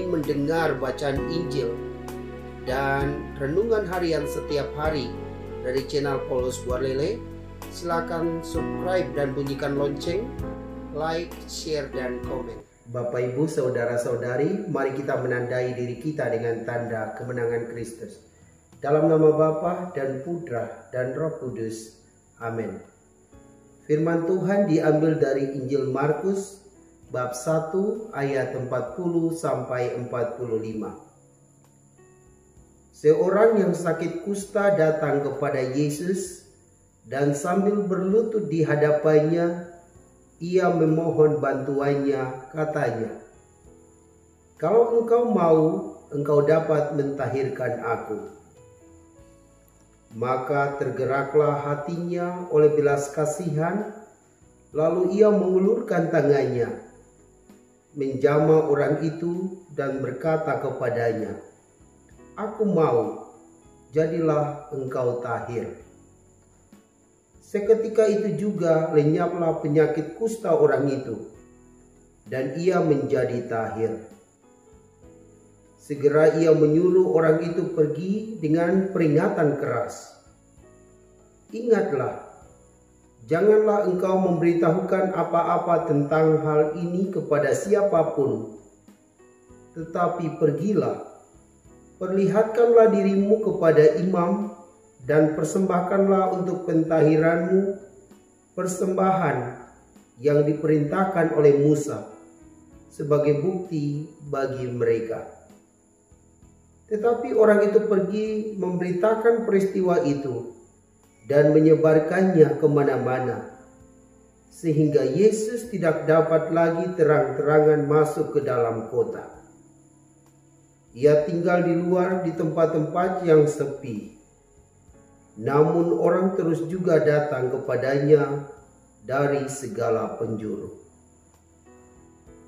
ingin mendengar bacaan Injil dan renungan harian setiap hari dari channel Paulus Buarlele, silakan subscribe dan bunyikan lonceng, like, share, dan komen. Bapak, Ibu, Saudara-saudari, mari kita menandai diri kita dengan tanda kemenangan Kristus. Dalam nama Bapa dan Putra dan Roh Kudus. Amin. Firman Tuhan diambil dari Injil Markus bab 1 ayat 40 sampai 45. Seorang yang sakit kusta datang kepada Yesus dan sambil berlutut di hadapannya, ia memohon bantuannya, katanya, "Kalau engkau mau, engkau dapat mentahirkan aku." Maka tergeraklah hatinya oleh belas kasihan, lalu ia mengulurkan tangannya, menjamah orang itu dan berkata kepadanya, "Aku mau, jadilah engkau tahir." Seketika itu juga lenyaplah penyakit kusta orang itu, dan ia menjadi tahir. Segera ia menyuruh orang itu pergi dengan peringatan keras. "Ingatlah, janganlah engkau memberitahukan apa-apa tentang hal ini kepada siapapun, tetapi pergilah, perlihatkanlah dirimu kepada imam dan persembahkanlah untuk pentahiranmu persembahan yang diperintahkan oleh Musa sebagai bukti bagi mereka." Tetapi orang itu pergi memberitakan peristiwa itu dan menyebarkannya kemana-mana, sehingga Yesus tidak dapat lagi terang-terangan masuk ke dalam kota. Ia tinggal di luar di tempat-tempat yang sepi. Namun orang terus juga datang kepadanya dari segala penjuru.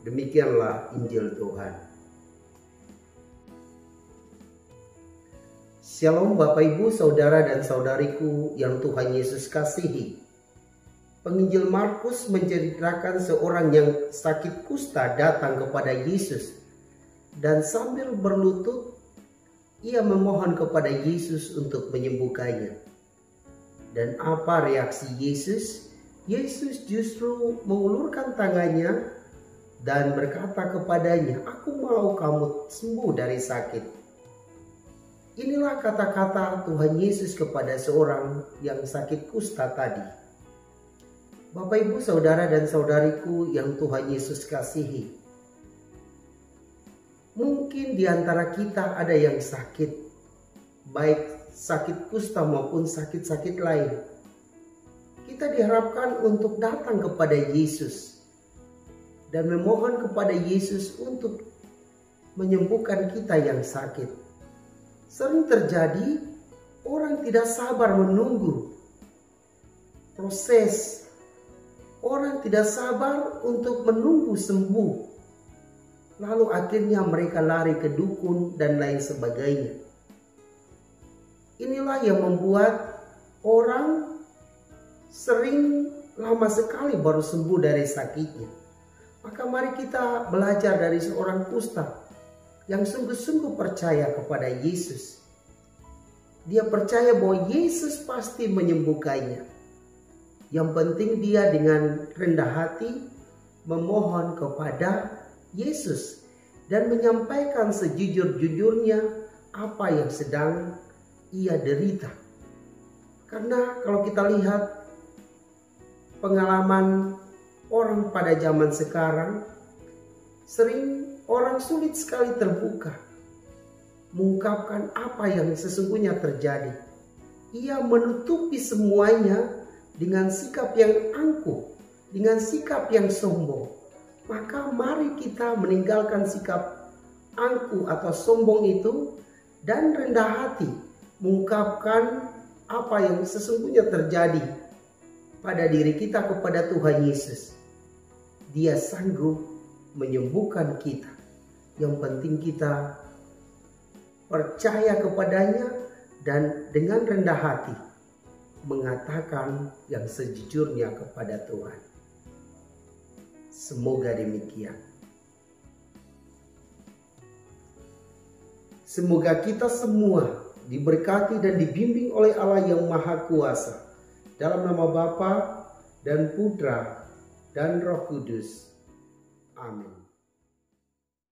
Demikianlah Injil Tuhan. Shalom Bapak, Ibu, Saudara dan Saudariku yang Tuhan Yesus kasihi. Penginjil Markus menceritakan seorang yang sakit kusta datang kepada Yesus dan sambil berlutut ia memohon kepada Yesus untuk menyembuhkannya. Dan apa reaksi Yesus? Yesus justru mengulurkan tangannya dan berkata kepadanya, "Aku mau kamu sembuh dari sakit." Inilah kata-kata Tuhan Yesus kepada seorang yang sakit kusta tadi. Bapak, Ibu, Saudara dan Saudariku yang Tuhan Yesus kasihi. Mungkin di antara kita ada yang sakit, baik sakit kusta maupun sakit-sakit lain. Kita diharapkan untuk datang kepada Yesus dan memohon kepada Yesus untuk menyembuhkan kita yang sakit. Sering terjadi orang tidak sabar menunggu proses. Orang tidak sabar untuk menunggu sembuh. Lalu akhirnya mereka lari ke dukun dan lain sebagainya. Inilah yang membuat orang sering lama sekali baru sembuh dari sakitnya. Maka mari kita belajar dari seorang kusta yang sungguh-sungguh percaya kepada Yesus. Dia percaya bahwa Yesus pasti menyembuhkannya. Yang penting dia dengan rendah hati memohon kepada Yesus dan menyampaikan sejujur-jujurnya apa yang sedang ia derita. Karena kalau kita lihat pengalaman orang pada zaman sekarang, sering orang sulit sekali terbuka mengungkapkan apa yang sesungguhnya terjadi. Ia menutupi semuanya dengan sikap yang angkuh, dengan sikap yang sombong. Maka mari kita meninggalkan sikap angkuh atau sombong itu dan rendah hati mengungkapkan apa yang sesungguhnya terjadi pada diri kita kepada Tuhan Yesus. Dia sanggup menyembuhkan kita. Yang penting kita percaya kepadanya dan dengan rendah hati mengatakan yang sejujurnya kepada Tuhan. Semoga demikian. Semoga kita semua diberkati dan dibimbing oleh Allah yang Maha Kuasa. Dalam nama Bapa dan Putra dan Roh Kudus. Amin.